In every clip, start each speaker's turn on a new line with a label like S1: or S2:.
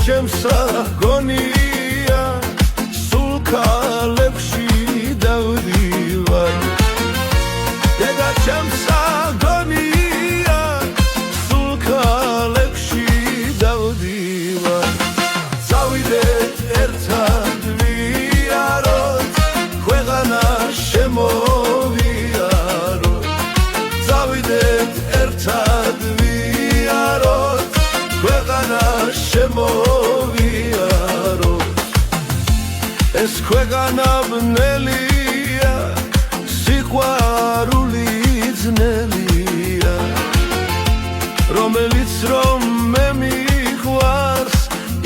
S1: გონია სულ ქალებში დავდივარ დედა ჩემს გონია სულ ქალებში დავდივარ წავიდეთ ერთად ვიაროთ ქვეყანა შემოვიაროთ წავიდეთ ერთად ვიაროთ ქვეყანა შემოვიაროთ ეს ქვეყანა ბნელია სიყვარული ძნელია რომელიც რომ მე მიყვარს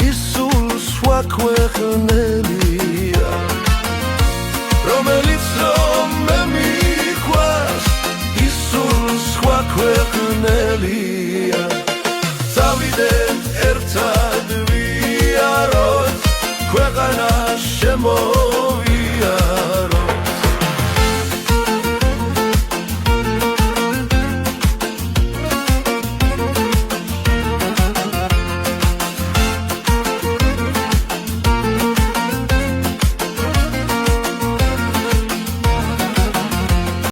S1: ის სულ სხვა ქვეყნელია რომელიც